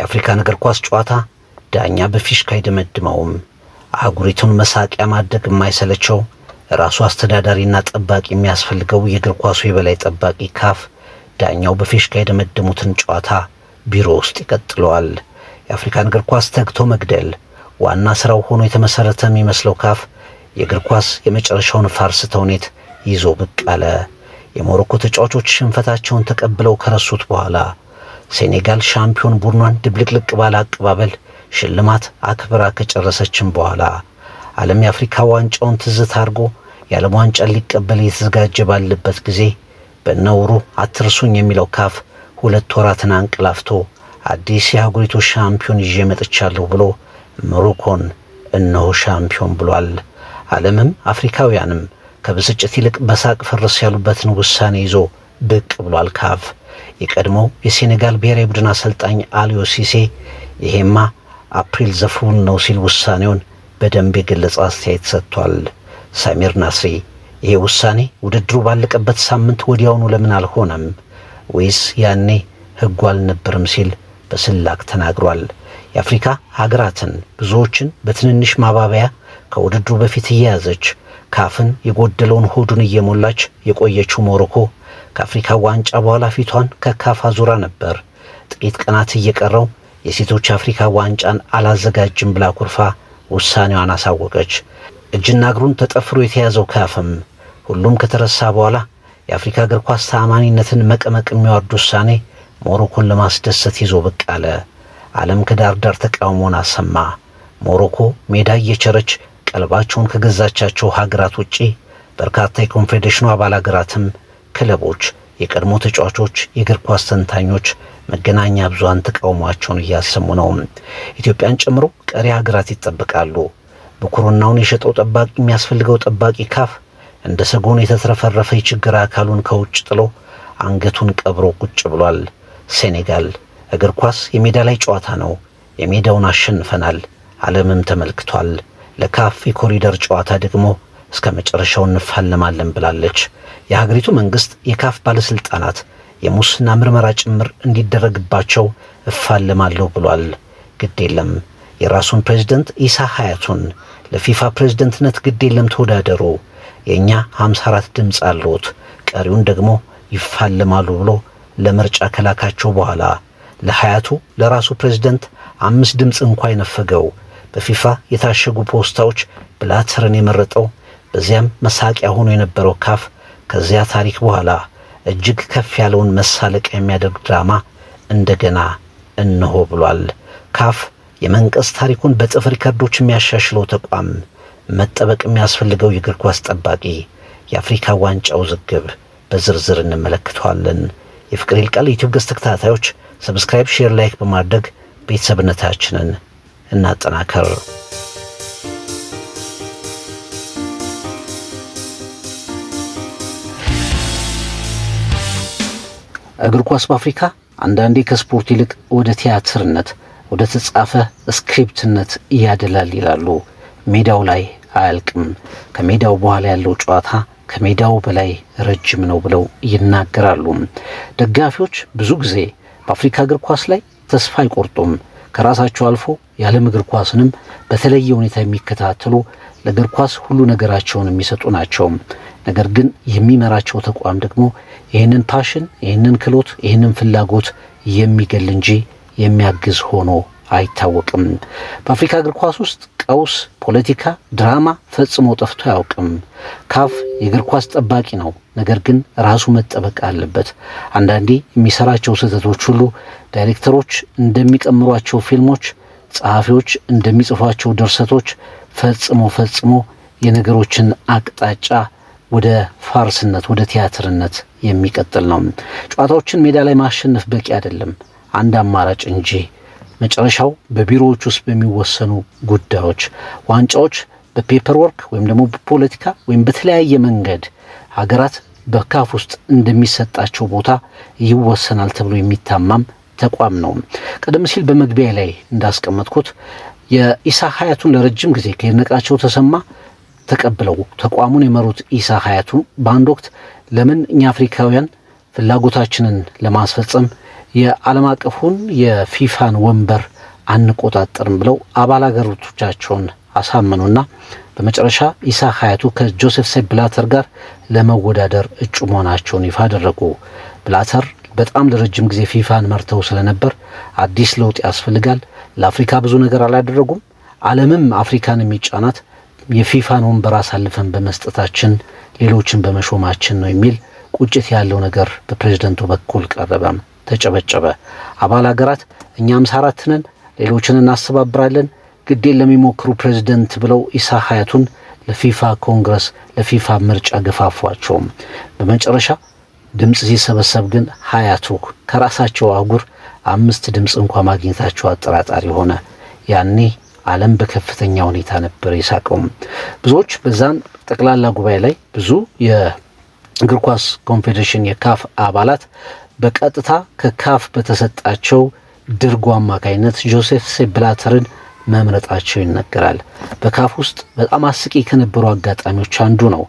የአፍሪካን እግር ኳስ ጨዋታ ዳኛ በፊሽካ አይደመድመውም። አህጉሪቱን መሳቂያ ማድረግ የማይሰለቸው ራሱ አስተዳዳሪና ጠባቂ የሚያስፈልገው የእግር ኳሱ የበላይ ጠባቂ ካፍ ዳኛው በፊሽካ የደመደሙትን ጨዋታ ቢሮ ውስጥ ይቀጥለዋል። የአፍሪካን እግር ኳስ ተግቶ መግደል ዋና ስራው ሆኖ የተመሰረተ የሚመስለው ካፍ የእግር ኳስ የመጨረሻውን ፋርስ ተውኔት ይዞ ብቅ አለ። የሞሮኮ ተጫዋቾች ሽንፈታቸውን ተቀብለው ከረሱት በኋላ ሴኔጋል ሻምፒዮን ቡድኗን ድብልቅልቅ ባለ አቀባበል ሽልማት አክብራ ከጨረሰችም በኋላ ዓለም የአፍሪካ ዋንጫውን ትዝታ አድርጎ የዓለም ዋንጫን ሊቀበል የተዘጋጀ ባለበት ጊዜ በነውሩ አትርሱኝ የሚለው ካፍ 2 ወራትን አንቀላፍቶ አዲስ የአህጉሪቱ ሻምፒዮን ይዤ መጥቻለሁ ብሎ ሞሮኮን እነሆ ሻምፒዮን ብሏል። ዓለምም አፍሪካውያንም ከብስጭት ይልቅ በሳቅ ፈረስ ያሉበትን ውሳኔ ይዞ ብቅ ብሏል ካፍ። የቀድሞው የሴኔጋል ብሔራዊ ቡድን አሰልጣኝ አሊዮ ሲሴ ይሄማ አፕሪል ዘፉል ነው ሲል ውሳኔውን በደንብ የገለጸ አስተያየት ሰጥቷል። ሳሚር ናስሪ ይሄ ውሳኔ ውድድሩ ባለቀበት ሳምንት ወዲያውኑ ለምን አልሆነም ወይስ ያኔ ሕጉ አልነበረም ሲል በስላቅ ተናግሯል። የአፍሪካ ሀገራትን ብዙዎችን በትንንሽ ማባበያ ከውድድሩ በፊት እየያዘች ካፍን የጎደለውን ሆዱን እየሞላች የቆየችው ሞሮኮ ከአፍሪካ ዋንጫ በኋላ ፊቷን ከካፍ አዙራ ነበር። ጥቂት ቀናት እየቀረው የሴቶች አፍሪካ ዋንጫን አላዘጋጅም ብላ ኩርፋ ውሳኔዋን አሳወቀች። እጅና እግሩን ተጠፍሮ የተያዘው ካፍም ሁሉም ከተረሳ በኋላ የአፍሪካ እግር ኳስ ተአማኒነትን መቀመቅ የሚያወርድ ውሳኔ ሞሮኮን ለማስደሰት ይዞ ብቅ አለ። ዓለም ከዳር ዳር ተቃውሞን አሰማ። ሞሮኮ ሜዳ እየቸረች ቀልባቸውን ከገዛቻቸው ሀገራት ውጪ በርካታ የኮንፌዴሬሽኑ አባል ሀገራትም ክለቦች፣ የቀድሞ ተጫዋቾች፣ የእግር ኳስ ተንታኞች፣ መገናኛ ብዙሃን ተቃውሟቸውን እያሰሙ ነው። ኢትዮጵያን ጨምሮ ቀሪ ሀገራት ይጠበቃሉ። ብኩርናውን የሸጠው ጠባቂ የሚያስፈልገው ጠባቂ ካፍ እንደ ሰጎን የተትረፈረፈ የችግር አካሉን ከውጭ ጥሎ አንገቱን ቀብሮ ቁጭ ብሏል። ሴኔጋል እግር ኳስ የሜዳ ላይ ጨዋታ ነው። የሜዳውን አሸንፈናል፣ ዓለምም ተመልክቷል። ለካፍ የኮሪደር ጨዋታ ደግሞ እስከ መጨረሻው እንፋለማለን ብላለች። የሀገሪቱ መንግስት የካፍ ባለስልጣናት የሙስና ምርመራ ጭምር እንዲደረግባቸው እፋለማለሁ ብሏል። ግድ የለም የራሱን ፕሬዝዳንት ኢሳ ሀያቱን ለፊፋ ፕሬዝዳንትነት ግድ የለም ተወዳደሩ፣ የኛ 54 ድምፅ አሉት፣ ቀሪውን ደግሞ ይፋለማሉ ብሎ ለምርጫ ከላካቸው በኋላ ለሀያቱ ለራሱ ፕሬዝዳንት 5 ድምፅ እንኳን የነፈገው በፊፋ የታሸጉ ፖስታዎች ብላተርን የመረጠው በዚያም መሳቂያ ሆኖ የነበረው ካፍ ከዚያ ታሪክ በኋላ እጅግ ከፍ ያለውን መሳለቅ የሚያደርግ ድራማ እንደገና እነሆ ብሏል። ካፍ የመንቀስ ታሪኩን በጥፍ ሪከርዶች የሚያሻሽለው ተቋም፣ መጠበቅ የሚያስፈልገው የእግር ኳስ ጠባቂ፣ የአፍሪካ ዋንጫ ውዝግብ በዝርዝር እንመለከተዋለን። የፍቅር ይልቃል ዩቲዩብ ገጽ ተከታታዮች ሰብስክራይብ፣ ሼር፣ ላይክ በማድረግ ቤተሰብነታችንን እናጠናከር። እግር ኳስ በአፍሪካ አንዳንዴ ከስፖርት ይልቅ ወደ ቲያትርነት፣ ወደ ተጻፈ ስክሪፕትነት ያደላል ይላሉ። ሜዳው ላይ አያልቅም፣ ከሜዳው በኋላ ያለው ጨዋታ ከሜዳው በላይ ረጅም ነው ብለው ይናገራሉ። ደጋፊዎች ብዙ ጊዜ በአፍሪካ እግር ኳስ ላይ ተስፋ አይቆርጡም። ከራሳቸው አልፎ የዓለም እግር ኳስንም በተለየ ሁኔታ የሚከታተሉ ለእግር ኳስ ሁሉ ነገራቸውን የሚሰጡ ናቸው። ነገር ግን የሚመራቸው ተቋም ደግሞ ይህንን ፓሽን፣ ይህንን ክሎት፣ ይህንን ፍላጎት የሚገል እንጂ የሚያግዝ ሆኖ አይታወቅም። በአፍሪካ እግር ኳስ ውስጥ ቀውስ፣ ፖለቲካ፣ ድራማ ፈጽሞ ጠፍቶ አያውቅም። ካፍ የእግር ኳስ ጠባቂ ነው። ነገር ግን ራሱ መጠበቅ አለበት። አንዳንዴ የሚሰራቸው ስህተቶች ሁሉ ዳይሬክተሮች እንደሚቀምሯቸው ፊልሞች፣ ጸሐፊዎች እንደሚጽፏቸው ድርሰቶች ፈጽሞ የነገሮችን አቅጣጫ ወደ ፋርስነት፣ ወደ ቲያትርነት የሚቀጥል ነው። ጨዋታዎችን ሜዳ ላይ ማሸነፍ በቂ አይደለም፣ አንድ አማራጭ እንጂ። መጨረሻው በቢሮዎች ውስጥ በሚወሰኑ ጉዳዮች፣ ዋንጫዎች በፔፐር ወርክ ወይም ደግሞ በፖለቲካ ወይም በተለያየ መንገድ ሀገራት በካፍ ውስጥ እንደሚሰጣቸው ቦታ ይወሰናል ተብሎ የሚታማም ተቋም ነው። ቀደም ሲል በመግቢያ ላይ እንዳስቀመጥኩት የኢሳ ሀያቱን ለረጅም ጊዜ ከይድነቃቸው ተሰማ ተቀብለው ተቋሙን የመሩት ኢሳ ሀያቱ በአንድ ወቅት ለምን እኛ አፍሪካውያን ፍላጎታችንን ለማስፈጸም የዓለም አቀፉን የፊፋን ወንበር አንቆጣጠርም ብለው አባል አገሮቻቸውን አሳመኑና በመጨረሻ ኢሳ ሀያቱ ከጆሴፍ ሴፕ ብላተር ጋር ለመወዳደር እጩ መሆናቸውን ይፋ አደረጉ። ብላተር በጣም ለረጅም ጊዜ ፊፋን መርተው ስለነበር አዲስ ለውጥ ያስፈልጋል፣ ለአፍሪካ ብዙ ነገር አላደረጉም፣ ዓለምም አፍሪካን የሚጫናት የፊፋን ወንበር አሳልፈን በመስጠታችን ሌሎችን በመሾማችን ነው የሚል ቁጭት ያለው ነገር በፕሬዝዳንቱ በኩል ቀረበ፣ ተጨበጨበ። አባል ሀገራት እኛ 54 ነን፣ ሌሎችን እናስተባብራለን፣ ግዴን ለሚሞክሩ ፕሬዝዳንት ብለው ኢሳ ሀያቱን ለፊፋ ኮንግረስ ለፊፋ ምርጫ ገፋፏቸው። በመጨረሻ ድምጽ ሲሰበሰብ ግን ሀያቱ ከራሳቸው አህጉር 5 ድምጽ እንኳን ማግኘታቸው አጠራጣሪ ሆነ። ያኔ ዓለም በከፍተኛ ሁኔታ ነበር የሳቀው። ብዙዎች በዛን ጠቅላላ ጉባኤ ላይ ብዙ የእግር ኳስ ኮንፌዴሬሽን የካፍ አባላት በቀጥታ ከካፍ በተሰጣቸው ድርጎ አማካይነት ጆሴፍ ሴፕ ብላተርን መምረጣቸው ይነገራል። በካፍ ውስጥ በጣም አስቂ ከነበሩ አጋጣሚዎች አንዱ ነው።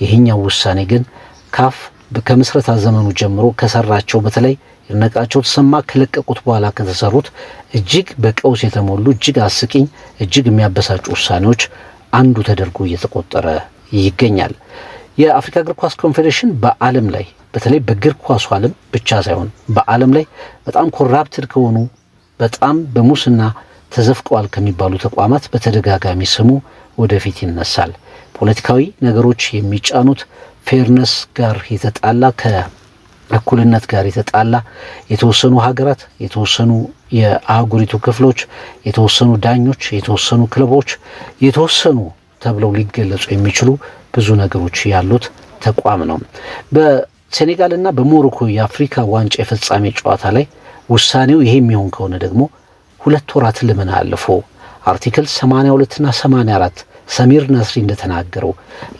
ይሄኛው ውሳኔ ግን ካፍ ከምስረታ ዘመኑ ጀምሮ ከሰራቸው በተለይ ይድነቃቸው ተሰማ ከለቀቁት በኋላ ከተሰሩት እጅግ በቀውስ የተሞሉ እጅግ አስቂኝ እጅግ የሚያበሳጩ ውሳኔዎች አንዱ ተደርጎ እየተቆጠረ ይገኛል። የአፍሪካ እግር ኳስ ኮንፌዴሬሽን በዓለም ላይ በተለይ በእግር ኳሱ ዓለም ብቻ ሳይሆን በዓለም ላይ በጣም ኮራፕትድ ከሆኑ በጣም በሙስና ተዘፍቀዋል ከሚባሉ ተቋማት በተደጋጋሚ ስሙ ወደፊት ይነሳል። ፖለቲካዊ ነገሮች የሚጫኑት ፌርነስ ጋር የተጣላ ከእኩልነት ጋር የተጣላ የተወሰኑ ሀገራት፣ የተወሰኑ የአህጉሪቱ ክፍሎች፣ የተወሰኑ ዳኞች፣ የተወሰኑ ክለቦች፣ የተወሰኑ ተብለው ሊገለጹ የሚችሉ ብዙ ነገሮች ያሉት ተቋም ነው። በሴኔጋልና በሞሮኮ የአፍሪካ ዋንጫ የፍጻሜ ጨዋታ ላይ ውሳኔው ይሄ የሚሆን ከሆነ ደግሞ 2 ወራት ለምን አለፉ? አርቲክል 82 እና 84 ሰሚር ነስሪ እንደተናገረው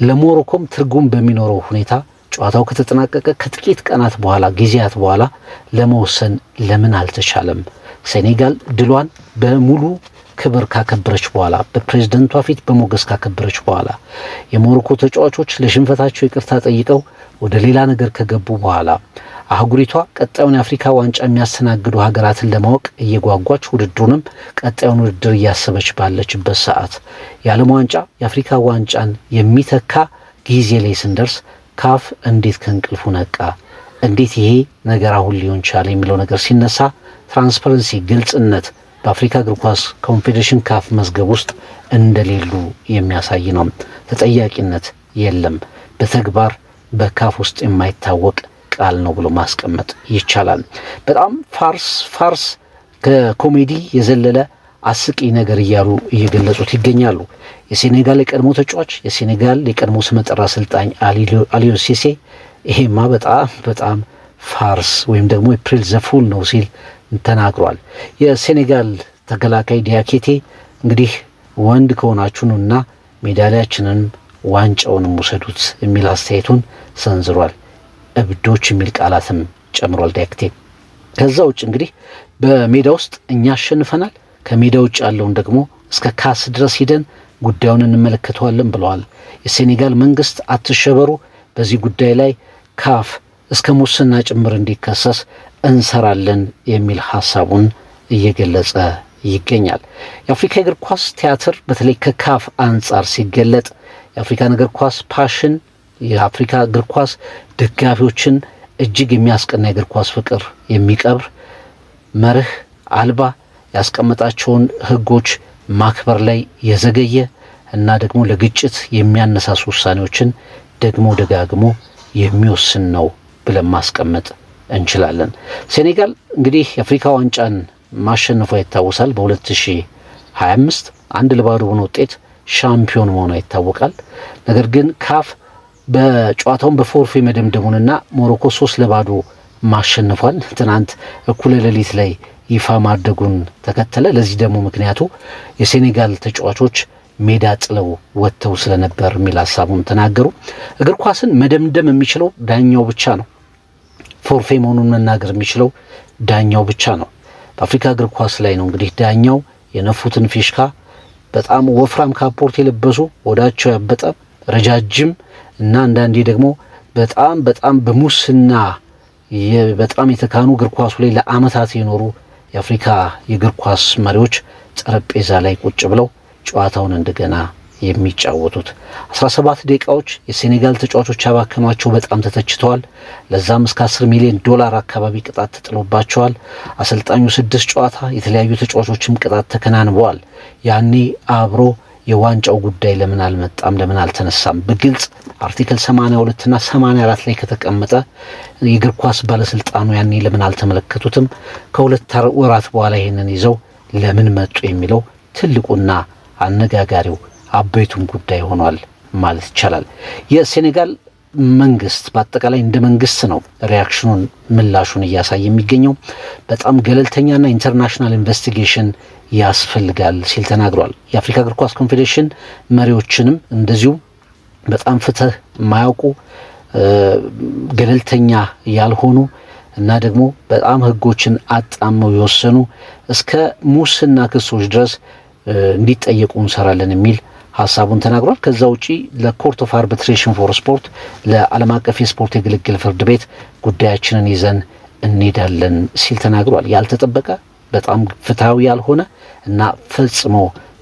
ለሞሮኮም ትርጉም በሚኖረው ሁኔታ ጨዋታው ከተጠናቀቀ ከጥቂት ቀናት በኋላ ጊዜያት በኋላ ለመወሰን ለምን አልተቻለም? ሴኔጋል ድሏን በሙሉ ክብር ካከበረች በኋላ በፕሬዝዳንቷ ፊት በሞገስ ካከበረች በኋላ የሞሮኮ ተጫዋቾች ለሽንፈታቸው ይቅርታ ጠይቀው ወደ ሌላ ነገር ከገቡ በኋላ አህጉሪቷ ቀጣዩን የአፍሪካ ዋንጫ የሚያስተናግዱ ሀገራትን ለማወቅ እየጓጓች ውድድሩንም ቀጣዩን ውድድር እያሰበች ባለችበት ሰዓት የዓለም ዋንጫ የአፍሪካ ዋንጫን የሚተካ ጊዜ ላይ ስንደርስ ካፍ እንዴት ከእንቅልፉ ነቃ? እንዴት ይሄ ነገር አሁን ሊሆን ቻለ የሚለው ነገር ሲነሳ ትራንስፓረንሲ፣ ግልጽነት በአፍሪካ እግር ኳስ ኮንፌዴሬሽን ካፍ መዝገብ ውስጥ እንደሌሉ የሚያሳይ ነው። ተጠያቂነት የለም። በተግባር በካፍ ውስጥ የማይታወቅ ቃል ነው ብሎ ማስቀመጥ ይቻላል። በጣም ፋርስ ከኮሜዲ የዘለለ አስቂ ነገር እያሉ እየገለጹት ይገኛሉ። የሴኔጋል የቀድሞ ተጫዋች የሴኔጋል የቀድሞ ስመጥር አሰልጣኝ አሊዮ ሲሴ ይሄማ በጣም ፋርስ ወይም ደግሞ ኤፕሪል ዘፉል ነው ሲል ተናግሯል። የሴኔጋል ተከላካይ ዲያኬቴ እንግዲህ ወንድ ከሆናችሁ ነውና ሜዳሊያችንን ዋንጫውንም ውሰዱት የሚል አስተያየቱን ሰንዝሯል። እብዶች የሚል ቃላትም ጨምሯል ዲያኬቴ። ከዛ ውጭ እንግዲህ በሜዳ ውስጥ እኛ አሸንፈናል፣ ከሜዳ ውጭ ያለውን ደግሞ እስከ ካስ ድረስ ሂደን ጉዳዩን እንመለከተዋለን ብለዋል። የሴኔጋል መንግስት አትሸበሩ፣ በዚህ ጉዳይ ላይ ካፍ እስከ ሙስና ጭምር እንዲከሰስ እንሰራለን የሚል ሐሳቡን እየገለጸ ይገኛል። የአፍሪካ እግር ኳስ ቲያትር በተለይ ከካፍ አንጻር ሲገለጥ የአፍሪካን እግር ኳስ ፓሽን የአፍሪካ እግር ኳስ ደጋፊዎችን እጅግ የሚያስቀና የእግር ኳስ ፍቅር የሚቀብር መርህ አልባ ያስቀመጣቸውን ህጎች ማክበር ላይ የዘገየ እና ደግሞ ለግጭት የሚያነሳሱ ውሳኔዎችን ደግሞ ደጋግሞ የሚወስን ነው ብለን ማስቀመጥ እንችላለን። ሴኔጋል እንግዲህ የአፍሪካ ዋንጫን ማሸነፏ ይታወሳል። በ2025 1-0 በሆነ ውጤት ሻምፒዮን መሆኗ ይታወቃል። ነገር ግን ካፍ በጨዋታውን በፎርፌ መደምደሙንና ሞሮኮ 3-0 ማሸነፏን ትናንት እኩለ ሌሊት ላይ ይፋ ማድረጉን ተከተለ። ለዚህ ደግሞ ምክንያቱ የሴኔጋል ተጫዋቾች ሜዳ ጥለው ወጥተው ስለነበር የሚል ሐሳቡን ተናገሩ። እግር ኳስን መደምደም የሚችለው ዳኛው ብቻ ነው። ፎርፌ መሆኑን መናገር የሚችለው ዳኛው ብቻ ነው። በአፍሪካ እግር ኳስ ላይ ነው እንግዲህ ዳኛው የነፉትን ፊሽካ በጣም ወፍራም ካፖርት የለበሱ ወዳቸው ያበጠ ረጃጅም እና አንዳንዴ ደግሞ በጣም በሙስና በጣም የተካኑ እግር ኳሱ ላይ ለአመታት የኖሩ የአፍሪካ የእግር ኳስ መሪዎች ጠረጴዛ ላይ ቁጭ ብለው ጨዋታውን እንደገና የሚጫወቱት 17 ደቂቃዎች የሴኔጋል ተጫዋቾች ያባከኗቸው በጣም ተተችተዋል። ለዛም እስከ 10 ሚሊዮን ዶላር አካባቢ ቅጣት ተጥሎባቸዋል። አሰልጣኙ 6 ጨዋታ የተለያዩ ተጫዋቾችም ቅጣት ተከናንበዋል። ያኔ አብሮ የዋንጫው ጉዳይ ለምን አልመጣም ለምን አልተነሳም በግልጽ አርቲክል 82 እና 84 ላይ ከተቀመጠ የእግር ኳስ ባለስልጣኑ ያኔ ለምን አልተመለከቱትም? ከሁለት ወራት በኋላ ይሄንን ይዘው ለምን መጡ የሚለው ትልቁና አነጋጋሪው አበይቱም ጉዳይ ሆኗል ማለት ይቻላል። የሴኔጋል መንግስት በአጠቃላይ እንደ መንግስት ነው ሪያክሽኑን ምላሹን እያሳየ የሚገኘው። በጣም ገለልተኛና ኢንተርናሽናል ኢንቨስቲጌሽን ያስፈልጋል ሲል ተናግሯል። የአፍሪካ እግር ኳስ ኮንፌዴሬሽን መሪዎችንም እንደዚሁ በጣም ፍትህ የማያውቁ ገለልተኛ ያልሆኑ እና ደግሞ በጣም ህጎችን አጣመው የወሰኑ እስከ ሙስና ክሶች ድረስ እንዲጠየቁ እንሰራለን የሚል ሐሳቡን ተናግሯል። ከዛ ውጪ ለኮርት ኦፍ አርቢትሬሽን ፎር ስፖርት ለዓለም አቀፍ የስፖርት የግልግል ፍርድ ቤት ጉዳያችንን ይዘን እንሄዳለን ሲል ተናግሯል። ያልተጠበቀ በጣም ፍትሃዊ ያልሆነ እና ፈጽሞ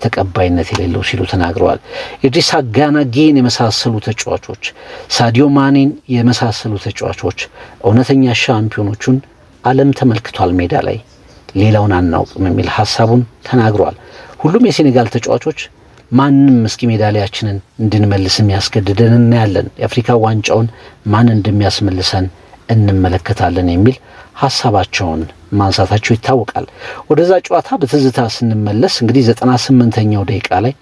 ተቀባይነት የሌለው ሲሉ ተናግረዋል። ኢድሪሳ ጋና ጌን የመሳሰሉ ተጫዋቾች፣ ሳዲዮ ማኔን የመሳሰሉ ተጫዋቾች እውነተኛ ሻምፒዮኖቹን ዓለም ተመልክቷል ሜዳ ላይ ሌላውን አናውቅም የሚል ሐሳቡን ተናግረዋል። ሁሉም የሴኔጋል ተጫዋቾች ማንም እስኪ ሜዳሊያችንን እንድንመልስ የሚያስገድደን እናያለን፣ የአፍሪካ ዋንጫውን ማን እንደሚያስመልሰን እንመለከታለን የሚል ሐሳባቸውን ማንሳታቸው ይታወቃል። ወደዛ ጨዋታ በትዝታ ስንመለስ እንግዲህ 98ኛው ደቂቃ ላይ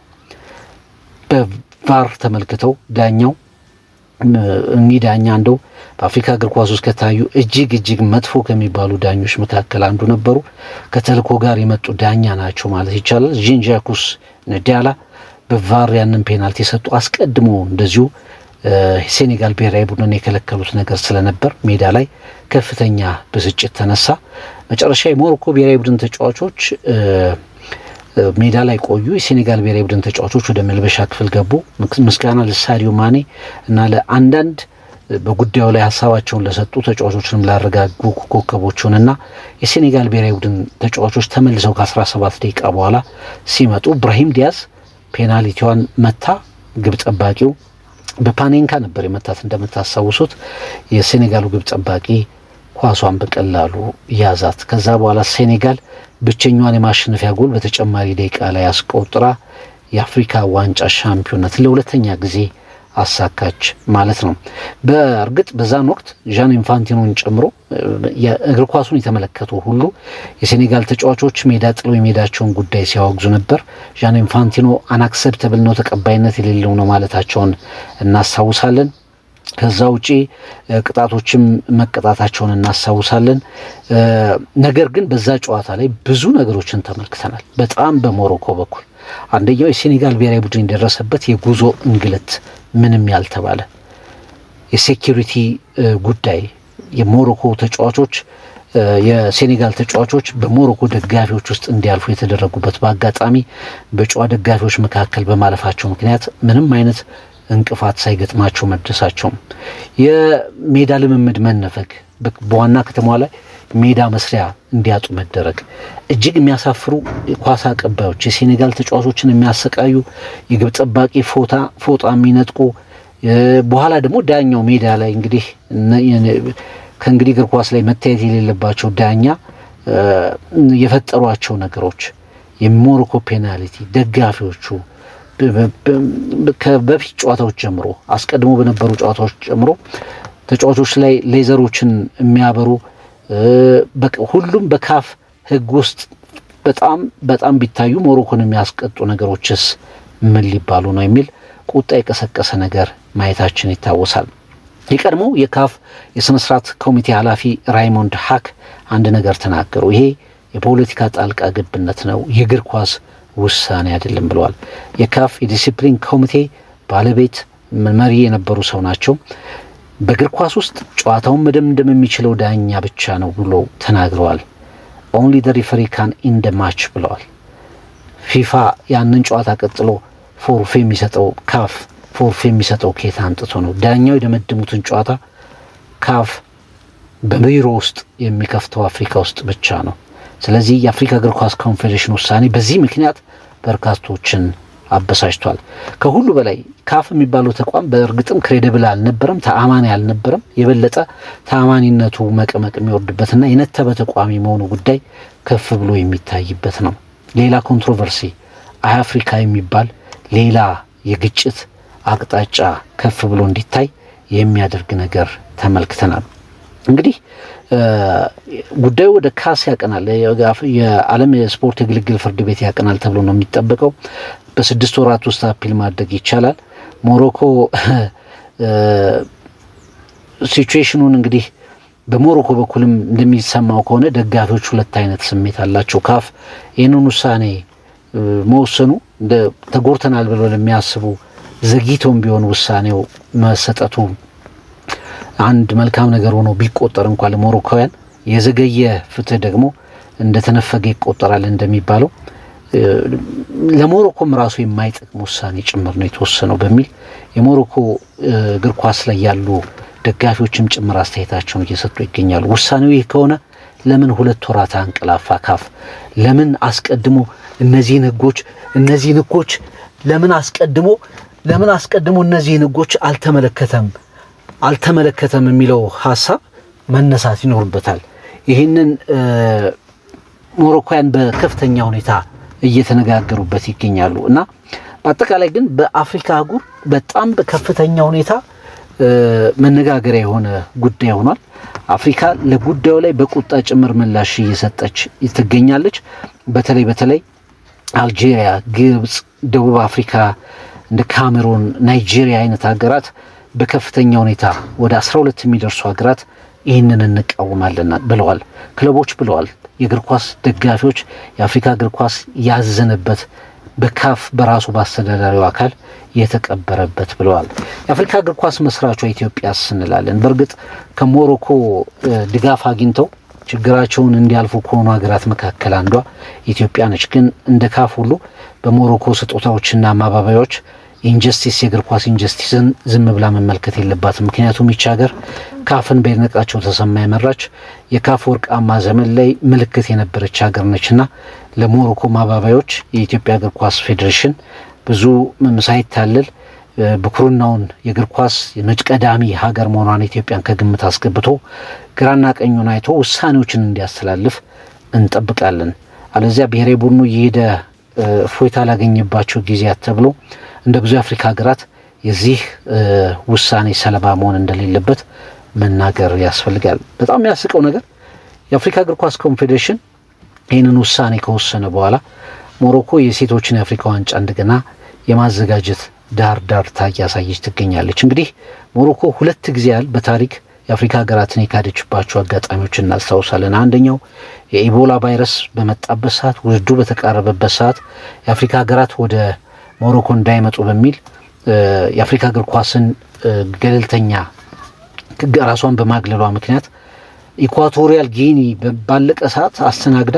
በቫር ተመልክተው ዳኛው እኚህ ዳኛ እንደው በአፍሪካ እግር ኳስ ውስጥ ከታዩ እጅግ መጥፎ ከሚባሉ ዳኞች መካከል አንዱ ነበሩ። ከተልኮ ጋር የመጡ ዳኛ ናቸው ማለት ይቻላል። ጂን ጃኩስ ነዲያላ በቫር ያንን ፔናልቲ ሰጡ። አስቀድሞ እንደዚሁ ሴኔጋል ብሔራዊ ቡድን የከለከሉት ነገር ስለነበር ሜዳ ላይ ከፍተኛ ብስጭት ተነሳ። መጨረሻ የሞሮኮ ብሔራዊ ቡድን ተጫዋቾች ሜዳ ላይ ቆዩ። የሴኔጋል ብሔራዊ ቡድን ተጫዋቾች ወደ መልበሻ ክፍል ገቡ። ምስጋና ለሳዲዮ ማኔ እና ለአንዳንድ በጉዳዩ ላይ ሐሳባቸውን ለሰጡ ተጫዋቾችንም ላረጋጉ ኮከቦቹንና የሴኔጋል ብሔራዊ ቡድን ተጫዋቾች ተመልሰው ከ17 ደቂቃ በኋላ ሲመጡ ብራሂም ዲያዝ ፔናልቲዋን መታ። ግብ ጠባቂው በፓኔንካ ነበር የመታት እንደምታስታውሱት። የሴኔጋሉ ግብ ጠባቂ ኳሷን በቀላሉ ያዛት። ከዛ በኋላ ሴኔጋል ብቸኛዋን የማሸነፊያ ጎል በተጨማሪ ደቂቃ ላይ አስቆጥራ የአፍሪካ ዋንጫ ሻምፒዮንነት ለሁለተኛ ጊዜ አሳካች ማለት ነው። በእርግጥ በዛን ወቅት ዣን ኢንፋንቲኖን ጨምሮ የእግር ኳሱን የተመለከቱ ሁሉ የሴኔጋል ተጫዋቾች ሜዳ ጥለው የሜዳቸውን ጉዳይ ሲያወግዙ ነበር። ዣን ኢንፋንቲኖ አናክሰፕተብል ነው፣ ተቀባይነት የሌለው ነው ማለታቸውን እናስታውሳለን። ከዛ ውጪ ቅጣቶችም መቀጣታቸውን እናስታውሳለን። ነገር ግን በዛ ጨዋታ ላይ ብዙ ነገሮችን ተመልክተናል። በጣም በሞሮኮ በኩል አንደኛው የሴኔጋል ብሔራዊ ቡድን የደረሰበት የጉዞ እንግልት ምንም ያልተባለ የሴኩሪቲ ጉዳይ የሞሮኮ ተጫዋቾች የሴኔጋል ተጫዋቾች በሞሮኮ ደጋፊዎች ውስጥ እንዲያልፉ የተደረጉበት በአጋጣሚ በጨዋ ደጋፊዎች መካከል በማለፋቸው ምክንያት ምንም አይነት እንቅፋት ሳይገጥማቸው መድረሳቸው፣ የሜዳ ልምምድ መነፈግ፣ በዋና ከተማዋ ላይ ሜዳ መስሪያ እንዲያጡ መደረግ፣ እጅግ የሚያሳፍሩ ኳስ አቀባዮች የሴኔጋል ተጫዋቾችን የሚያሰቃዩ የግብ ጠባቂ ፎጣ የሚነጥቁ፣ በኋላ ደግሞ ዳኛው ሜዳ ላይ እንግዲህ ከእንግዲህ እግር ኳስ ላይ መታየት የሌለባቸው ዳኛ የፈጠሯቸው ነገሮች፣ የሞሮኮ ፔናልቲ ደጋፊዎቹ በፊት ጨዋታዎች ጀምሮ አስቀድሞ በነበሩ ጨዋታዎች ጀምሮ ተጫዋቾች ላይ ሌዘሮችን የሚያበሩ ሁሉም በካፍ ሕግ ውስጥ በጣም ቢታዩ ሞሮኮን የሚያስቀጡ ነገሮችስ ምን ሊባሉ ነው የሚል ቁጣ የቀሰቀሰ ነገር ማየታችን ይታወሳል። የቀድሞው የካፍ የስነ ስርዓት ኮሚቴ ኃላፊ ራይሞንድ ሃክ አንድ ነገር ተናገሩ። ይሄ የፖለቲካ ጣልቃ ገብነት ነው፣ የእግር ኳስ ውሳኔ አይደለም ብለዋል። የካፍ የዲሲፕሊን ኮሚቴ ባለቤት መሪ የነበሩ ሰው ናቸው። በእግር ኳስ ውስጥ ጨዋታውን መደምደም የሚችለው ዳኛ ብቻ ነው ብሎ ተናግረዋል። ኦንሊ ዘ ሪፈሪ ካን ኢንድ ማች ብለዋል። ፊፋ ያንን ጨዋታ ቀጥሎ ፎርፌ የሚሰጠው ካፍ ፎርፌ የሚሰጠው ኬታ አምጥቶ ነው ዳኛው የደመደሙትን ጨዋታ ካፍ በቢሮ ውስጥ የሚከፍተው አፍሪካ ውስጥ ብቻ ነው። ስለዚህ የአፍሪካ እግር ኳስ ኮንፌዴሬሽን ውሳኔ በዚህ ምክንያት በርካቶችን አበሳጭቷል። ከሁሉ በላይ ካፍ የሚባለው ተቋም በእርግጥም ክሬዲብል አልነበረም፣ ተአማኒ አልነበረም። የበለጠ ተአማኒነቱ መቀመቅ የሚወርድበትና የነተበ ተቋሚ መሆኑ ጉዳይ ከፍ ብሎ የሚታይበት ነው። ሌላ ኮንትሮቨርሲ አፍሪካ የሚባል ሌላ የግጭት አቅጣጫ ከፍ ብሎ እንዲታይ የሚያደርግ ነገር ተመልክተናል። እንግዲህ ጉዳዩ ወደ ካስ ያቀናል፣ የዓለም የስፖርት የግልግል ፍርድ ቤት ያቀናል ተብሎ ነው የሚጠበቀው። በ6 ወራት ውስጥ አፒል ማድረግ ይቻላል። ሞሮኮ ሲቹዌሽኑን እንግዲህ በሞሮኮ በኩልም እንደሚሰማው ከሆነ ደጋፊዎች ሁለት አይነት ስሜት አላቸው። ካፍ ይህንን ውሳኔ መወሰኑ እንደ ተጎርተናል ብሎ ለሚያስቡ ዘግይቶም ቢሆን ውሳኔው መሰጠቱ አንድ መልካም ነገር ሆኖ ቢቆጠር እንኳን ለሞሮኮውያን የዘገየ ፍትህ ደግሞ እንደተነፈገ ይቆጠራል እንደሚባለው ለሞሮኮም ራሱ የማይጠቅም ውሳኔ ጭምር ነው የተወሰነው በሚል የሞሮኮ እግር ኳስ ላይ ያሉ ደጋፊዎችም ጭምር አስተያየታቸውን እየሰጡ ይገኛሉ። ውሳኔው ይህ ከሆነ ለምን 2 ወራት አንቀላፋ ካፍ? ለምን አስቀድሞ እነዚህን ህጎች ለምን አስቀድሞ እነዚህን ህጎች አልተመለከተም የሚለው ሐሳብ መነሳት ይኖርበታል። ይህንን ሞሮኮያን በከፍተኛ ሁኔታ እየተነጋገሩበት ይገኛሉ እና በአጠቃላይ ግን በአፍሪካ አህጉር በጣም በከፍተኛ ሁኔታ መነጋገሪያ የሆነ ጉዳይ ሆኗል። አፍሪካ ለጉዳዩ ላይ በቁጣ ጭምር ምላሽ እየሰጠች ትገኛለች። በተለይ አልጄሪያ፣ ግብጽ፣ ደቡብ አፍሪካ እንደ ካሜሩን፣ ናይጄሪያ አይነት ሀገራት በከፍተኛ ሁኔታ ወደ 12 የሚደርሱ ሀገራት ይህንን እንቃወማለን ብለዋል። ክለቦች ብለዋል። የእግር ኳስ ደጋፊዎች የአፍሪካ እግር ኳስ ያዘነበት በካፍ በራሱ በአስተዳዳሪው አካል የተቀበረበት ብለዋል። የአፍሪካ እግር ኳስ መስራቿ ኢትዮጵያስ እንላለን። በእርግጥ ከሞሮኮ ድጋፍ አግኝተው ችግራቸውን እንዲያልፉ ከሆኑ ሀገራት መካከል አንዷ ኢትዮጵያ ነች። ግን እንደ ካፍ ሁሉ በሞሮኮ ስጦታዎችና ማባበያዎች ኢንጀስቲስ የእግር ኳስ ኢንጀስቲስን ዝም ብላ መመልከት የለባትም። ምክንያቱም ይቺ ሀገር ካፍን በይድነቃቸው ተሰማ የመራች የካፍ ወርቃማ ዘመን ላይ ምልክት የነበረች ሀገር ነችና ለሞሮኮ ማባበያዎች የኢትዮጵያ እግር ኳስ ፌዴሬሽን ብዙ ሳይታለል ብኩርናውን የእግር ኳስ ቀዳሚ ሀገር መሆኗን ኢትዮጵያን ከግምት አስገብቶ ግራና ቀኙን አይቶ ውሳኔዎችን እንዲያስተላልፍ እንጠብቃለን። አለዚያ ብሔራዊ ቡድኑ የሄደ እፎይታ ላገኘባቸው ጊዜያት ተብሎ እንደ ብዙ የአፍሪካ ሀገራት የዚህ ውሳኔ ሰለባ መሆን እንደሌለበት መናገር ያስፈልጋል። በጣም የሚያስቀው ነገር የአፍሪካ እግር ኳስ ኮንፌዴሬሽን ይህንን ውሳኔ ከወሰነ በኋላ ሞሮኮ የሴቶችን የአፍሪካ ዋንጫ እንደገና የማዘጋጀት ዳርታ እያሳየች ትገኛለች። እንግዲህ ሞሮኮ 2 ጊዜ ያህል በታሪክ የአፍሪካ ሀገራትን የካደችባቸው አጋጣሚዎች እናስታውሳለን። አንደኛው የኢቦላ ቫይረስ በመጣበት ሰዓት፣ ውድድሩ በተቃረበበት ሰዓት የአፍሪካ ሀገራት ወደ ሞሮኮ እንዳይመጡ በሚል የአፍሪካ እግር ኳስን ገለልተኛ ራሷን በማግለሏ ምክንያት ኢኳቶሪያል ጊኒ ባለቀ ሰዓት አስተናግዳ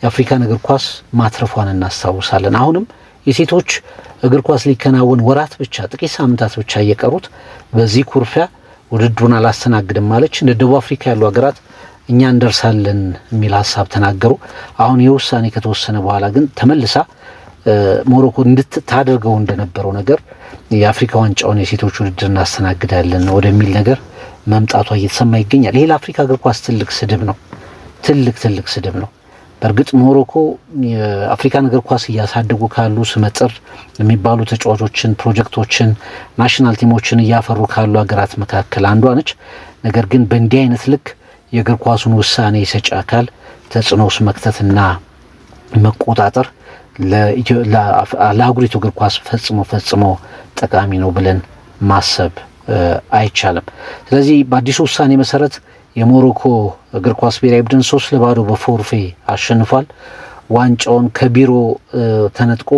የአፍሪካን እግር ኳስ ማትረፏን እናስታውሳለን። አሁንም የሴቶች እግር ኳስ ሊከናወን ወራት ብቻ ጥቂት ሳምንታት ብቻ እየቀሩት በዚህ ኩርፊያ ውድድሩን አላስተናግድም ማለች። እንደ ደቡብ አፍሪካ ያሉ ሀገራት እኛ እንደርሳለን የሚል ሀሳብ ተናገሩ። አሁን የውሳኔ ከተወሰነ በኋላ ግን ተመልሳ ሞሮኮ እንድታደርገው እንደነበረው ነገር የአፍሪካ ዋንጫውን የሴቶች ውድድር እናስተናግዳለን ወደሚል ነገር መምጣቷ እየተሰማ ይገኛል። ይሄ ለአፍሪካ እግር ኳስ ትልቅ ስድብ ነው። ትልቅ ስድብ ነው። በእርግጥ ሞሮኮ የአፍሪካን እግር ኳስ እያሳደጉ ካሉ ስመጥር የሚባሉ ተጫዋቾችን፣ ፕሮጀክቶችን፣ ናሽናል ቲሞችን እያፈሩ ካሉ ሀገራት መካከል አንዷ ነች። ነገር ግን በእንዲህ አይነት ልክ የእግር ኳሱን ውሳኔ ሰጪ አካል ተጽዕኖ ውስጥ መክተትና መቆጣጠር ለአህጉሪቱ እግር ኳስ ፈጽሞ ጠቃሚ ነው ብለን ማሰብ አይቻልም። ስለዚህ በአዲሱ ውሳኔ መሰረት የሞሮኮ እግር ኳስ ብሔራዊ ቡድን 3-0 በፎርፌ አሸንፏል። ዋንጫውን ከቢሮ ተነጥቆ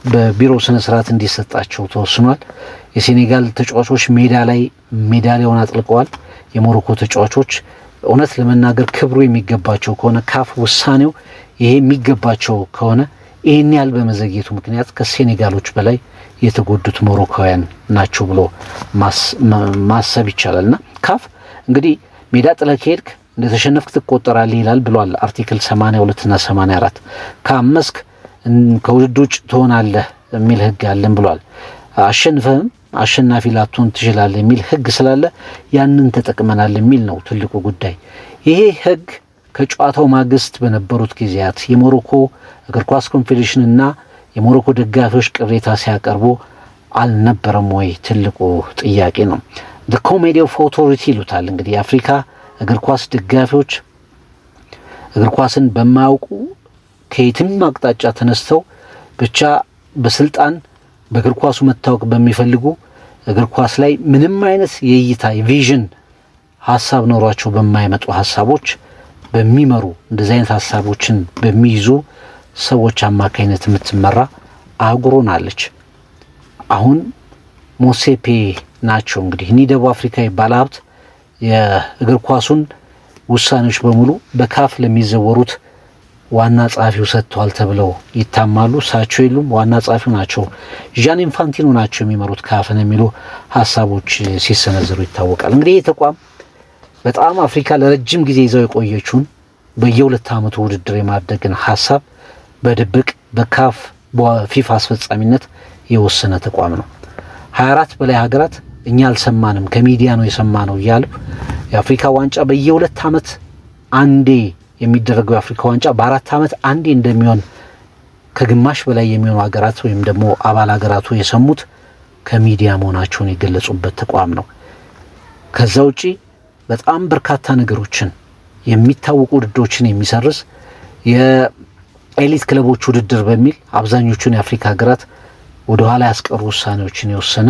በቢሮ ስነ ስርዓት እንዲሰጣቸው ተወስኗል። የሴኔጋል ተጫዋቾች ሜዳ ላይ ሜዳሊያውን አጥልቀዋል። የሞሮኮ ተጫዋቾች እውነት ለመናገር ክብሩ የሚገባቸው ከሆነ ካፍ ውሳኔው ይሄ የሚገባቸው ከሆነ ይህን ያህል በመዘግየቱ ምክንያት ከሴኔጋሎች በላይ የተጎዱት ሞሮኮውያን ናቸው ብሎ ማሰብ ይቻላልና ካፍ እንግዲህ ሜዳ ጥለህ ከሄድክ እንደተሸነፍክ ትቆጠራለህ ይላል ብሏል አርቲክል 82 እና 84። ካመስክ ከውድድር ውጭ ትሆናለህ የሚል ህግ አለን ብሏል። አሸንፈህም አሸናፊ ላትሆን ትችላለህ የሚል ህግ ስላለ ያንን ተጠቅመናል የሚል ነው ትልቁ ጉዳይ። ይሄ ህግ ከጨዋታው ማግስት በነበሩት ጊዜያት የሞሮኮ እግር ኳስ ኮንፌዴሬሽን እና የሞሮኮ ደጋፊዎች ቅሬታ ሲያቀርቡ አልነበረም ወይ? ትልቁ ጥያቄ ነው። the comedy of authority ይሉታል እንግዲህ የአፍሪካ እግር ኳስ ደጋፊዎች እግር ኳስን በማያውቁ ከየትም አቅጣጫ ተነስተው ብቻ በስልጣን በእግር ኳሱ መታወቅ በሚፈልጉ እግር ኳስ ላይ ምንም አይነት የእይታ ቪዥን ሐሳብ ኖሯቸው በማይመጡ ሐሳቦች በሚመሩ እንደዚህ አይነት ሐሳቦችን በሚይዙ ሰዎች አማካይነት የምትመራ አህጉሮናለች። አሁን ሞሴፔ ናቸው እንግዲህ እኒ ደቡብ አፍሪካዊ ባለሀብት የእግር ኳሱን ውሳኔዎች በሙሉ በካፍ ለሚዘወሩት ዋና ጸሐፊው ሰጥተዋል ተብለው ይታማሉ። እሳቸው የሉም፣ ዋና ጸሐፊው ናቸው። ዣን ኢንፋንቲኖ ናቸው የሚመሩት ካፍን የሚሉ ሐሳቦች ሲሰነዘሩ ይታወቃል። እንግዲህ ይህ ተቋም በጣም አፍሪካ ለረጅም ጊዜ ይዘው የቆየችውን በየ2 ዓመቱ ውድድር የማድረግን ሐሳብ በድብቅ በካፍ በፊፋ አስፈጻሚነት የወሰነ ተቋም ነው። 24 በላይ ሀገራት እኛ አልሰማንም ከሚዲያ ነው የሰማነው እያሉ የአፍሪካ ዋንጫ በየ2 ዓመት አንዴ የሚደረገው የአፍሪካ ዋንጫ በ4 ዓመት አንዴ እንደሚሆን ከግማሽ በላይ የሚሆኑ ሀገራት ወይም ደግሞ አባል ሀገራቱ የሰሙት ከሚዲያ መሆናቸውን የገለጹበት ተቋም ነው። ከዛ ውጪ በጣም በርካታ ነገሮችን የሚታወቁ ውድድሮችን የሚሰርዝ የኤሊት ክለቦች ውድድር በሚል አብዛኞቹን የአፍሪካ ሀገራት ወደ ኋላ ያስቀሩ ውሳኔዎችን የወሰነ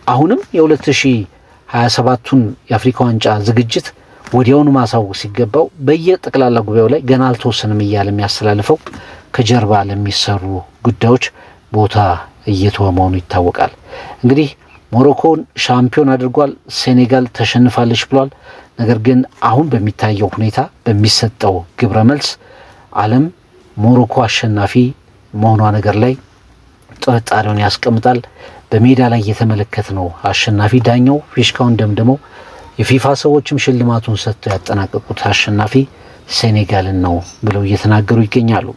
አሁንም የ2027ቱን የአፍሪካ ዋንጫ ዝግጅት ወዲያውኑ ማሳወቅ ሲገባው በየጠቅላላ ጉባኤው ላይ ገና አልተወሰነም እያለ የሚያስተላልፈው ከጀርባ ለሚሰሩ ጉዳዮች ቦታ እየተወ መሆኑ ይታወቃል። እንግዲህ ሞሮኮን ሻምፒዮን አድርጓል፣ ሴኔጋል ተሸንፋለች ብሏል። ነገር ግን አሁን በሚታየው ሁኔታ በሚሰጠው ግብረ መልስ ዓለም ሞሮኮ አሸናፊ መሆኗ ነገር ላይ ጥርጣሬውን ያስቀምጣል። በሜዳ ላይ እየተመለከት ነው አሸናፊ ዳኛው ፊሽካውን ደምድመው የፊፋ ሰዎችም ሽልማቱን ሰጥተው ያጠናቀቁት አሸናፊ ሴኔጋልን ነው ብለው እየተናገሩ ይገኛሉ።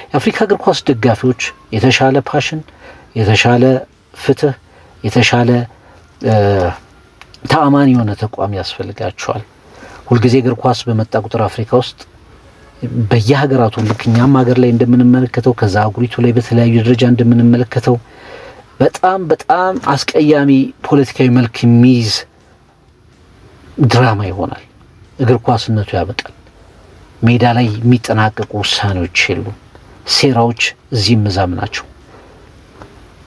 የአፍሪካ እግር ኳስ ደጋፊዎች የተሻለ ፓሽን፣ የተሻለ ፍትህ፣ የተሻለ ተአማኒ የሆነ ተቋም ያስፈልጋቸዋል። ሁልጊዜ እግር ኳስ በመጣ ቁጥር አፍሪካ ውስጥ በየሀገራቱ ልክ እኛም ሀገር ላይ እንደምንመለከተው ከዛ አህጉሪቱ ላይ በተለያዩ ደረጃ እንደምንመለከተው በጣም በጣም አስቀያሚ ፖለቲካዊ መልክ የሚይዝ ድራማ ይሆናል። እግር ኳስነቱ ያበቃል። ሜዳ ላይ የሚጠናቀቁ ውሳኔዎች የሉም። ሴራዎች እዚህም እዛም ናቸው።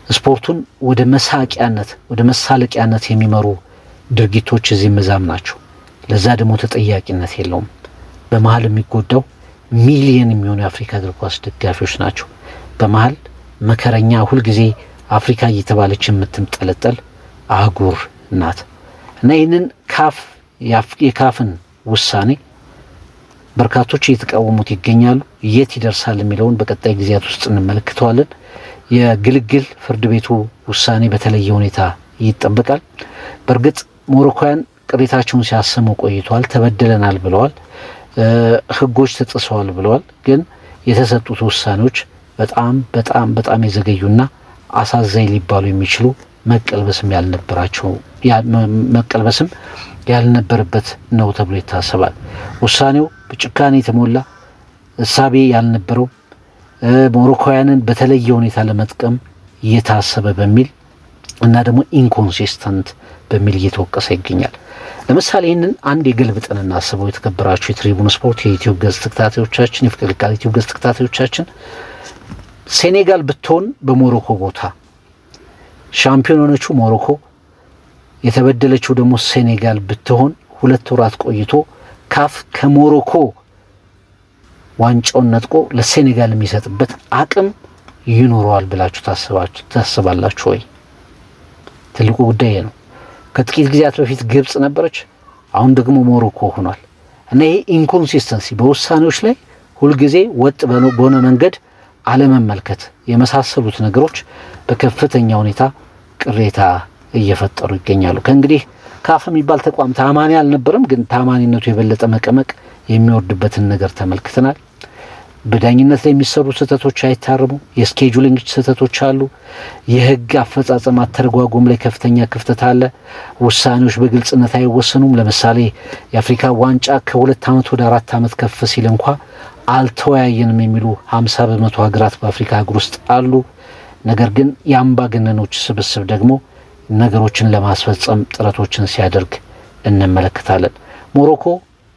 ስፖርቱን ወደ መሳቂያነት ወደ መሳለቂያነት የሚመሩ ድርጊቶች እዚህም እዛም ናቸው። ለዛ ደግሞ ተጠያቂነት የለውም። በመሀል የሚጎዳው ሚሊየን የሚሆኑ የአፍሪካ እግር ኳስ ደጋፊዎች ናቸው። በመሀል መከረኛ ሁልጊዜ አፍሪካ እየተባለች የምትንጠለጠል አህጉር ናት እና ይህንን የካፍን ውሳኔ በርካቶች እየተቃወሙት ይገኛሉ። የት ይደርሳል የሚለውን በቀጣይ ጊዜያት ውስጥ እንመለከተዋለን። የግልግል ፍርድ ቤቱ ውሳኔ በተለየ ሁኔታ ይጠበቃል። በእርግጥ ሞሮኮያን ቅሬታቸውን ሲያሰሙ ቆይተዋል። ተበደለናል ብለዋል። ህጎች ተጥሰዋል ብለዋል። ግን የተሰጡት ውሳኔዎች በጣም በጣም በጣም የዘገዩና አሳዛኝ ሊባሉ የሚችሉ መቀልበስም ያልነበረበት ነው ተብሎ ይታሰባል። ውሳኔው በጭካኔ የተሞላ እሳቤ ያልነበረው ሞሮኮውያንን በተለየ ሁኔታ ለመጥቀም እየታሰበ በሚል እና ደግሞ ኢንኮንሲስተንት በሚል እየተወቀሰ ይገኛል። ለምሳሌ ይህንን አንድ የገልብጠን እናስበው። የተከበራችሁ የትሪቡን ስፖርት የዩቲዩብ ገጽ ተከታታዮቻችን፣ የፍቅር ቃል ዩቲዩብ ገጽ ተከታታዮቻችን ሴኔጋል ብትሆን በሞሮኮ ቦታ ሻምፒዮን ሆነችው ሞሮኮ፣ የተበደለችው ደግሞ ሴኔጋል ብትሆን 2 ወራት ቆይቶ ካፍ ከሞሮኮ ዋንጫውን ነጥቆ ለሴኔጋል የሚሰጥበት አቅም ይኖረዋል ብላችሁ ታስባላችሁ ወይ? ትልቁ ጉዳይ ነው። ከጥቂት ጊዜያት በፊት ግብጽ ነበረች፣ አሁን ደግሞ ሞሮኮ ሆኗል እና ይሄ ኢንኮንሲስተንሲ በውሳኔዎች ላይ ሁልጊዜ ወጥ በሆነ መንገድ አለመመልከት የመሳሰሉት ነገሮች በከፍተኛ ሁኔታ ቅሬታ እየፈጠሩ ይገኛሉ። ከእንግዲህ ካፍ የሚባል ተቋም ታማኒ አልነበረም፣ ግን ታማኒነቱ የበለጠ መቀመቅ የሚወርድበትን ነገር ተመልክተናል። በዳኝነት ላይ የሚሰሩ ስህተቶች አይታረሙ፣ የስኬጁሊንግ ስህተቶች አሉ፣ የህግ አፈጻጸም አተረጓጎም ላይ ከፍተኛ ክፍተት አለ፣ ውሳኔዎች በግልጽነት አይወሰኑም። ለምሳሌ የአፍሪካ ዋንጫ ከ2 ዓመት ወደ 4 ዓመት ከፍ ሲል እንኳ አልተወያየንም የሚሉ 50% ሀገራት በአፍሪካ ሀገር ውስጥ አሉ። ነገር ግን የአምባገነኖች ስብስብ ደግሞ ነገሮችን ለማስፈጸም ጥረቶችን ሲያደርግ እንመለከታለን። ሞሮኮ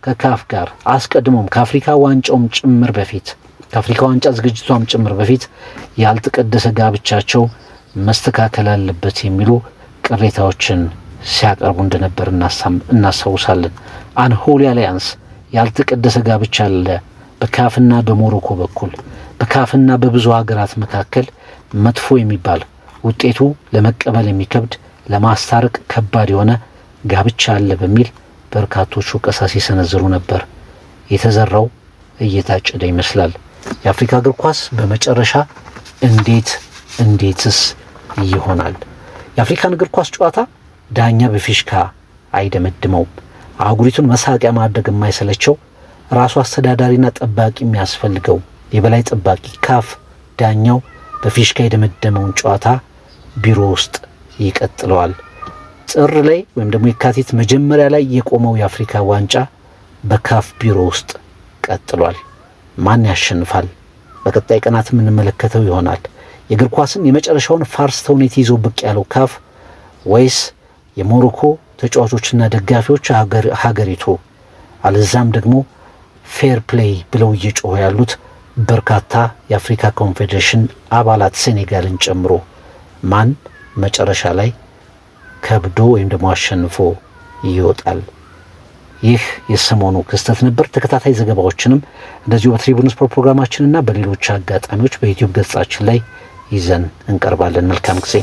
ከካፍ ጋር አስቀድሞም ከአፍሪካ ዋንጫውም ጭምር በፊት ከአፍሪካ ዋንጫ ዝግጅቷም ጭምር በፊት ያልተቀደሰ ጋብቻቸው መስተካከል አለበት የሚሉ ቅሬታዎችን ሲያቀርቡ እንደነበር እናስታውሳለን። አንሆሊ አሊያንስ ያልተቀደሰ ጋብቻ አለ በካፍና በሞሮኮ በኩል በካፍና በብዙ ሀገራት መካከል መጥፎ የሚባል ውጤቱ ለመቀበል የሚከብድ ለማስታረቅ ከባድ የሆነ ጋብቻ አለ በሚል በርካቶቹ ወቀሳ ሲሰነዝሩ ነበር። የተዘራው እየታጨደ ይመስላል። የአፍሪካ እግር ኳስ በመጨረሻ እንዴትስ ይሆናል? የአፍሪካን እግር ኳስ ጨዋታ ዳኛ በፊሽካ አይደመድመውም። አህጉሪቱን መሳቂያ ማድረግ የማይሰለቸው ራሱ አስተዳዳሪና ጠባቂ የሚያስፈልገው የበላይ ጠባቂ ካፍ ዳኛው በፊሽካ የደመደመውን ጨዋታ ቢሮ ውስጥ ይቀጥለዋል። ጥር ላይ ወይም ደግሞ የካቲት መጀመሪያ ላይ የቆመው የአፍሪካ ዋንጫ በካፍ ቢሮ ውስጥ ቀጥሏል። ማን ያሸንፋል? በቀጣይ ቀናት የምንመለከተው ይሆናል። የእግር ኳስን የመጨረሻውን ፋርስ ተውኔት ይዞ ብቅ ያለው ካፍ ወይስ የሞሮኮ ተጫዋቾችና ደጋፊዎች ሀገሪቱ አለዛም ደግሞ ፌር ፕሌይ ብለው እየጮሁ ያሉት በርካታ የአፍሪካ ኮንፌዴሬሽን አባላት ሴኔጋልን ጨምሮ ማን መጨረሻ ላይ ከብዶ ወይም ደግሞ አሸንፎ ይወጣል? ይህ የሰሞኑ ክስተት ነበር። ተከታታይ ዘገባዎችንም እንደዚሁ በትሪቡን ስፖርት ፕሮግራማችንና በሌሎች አጋጣሚዎች በዩቲዩብ ገጻችን ላይ ይዘን እንቀርባለን። መልካም ጊዜ።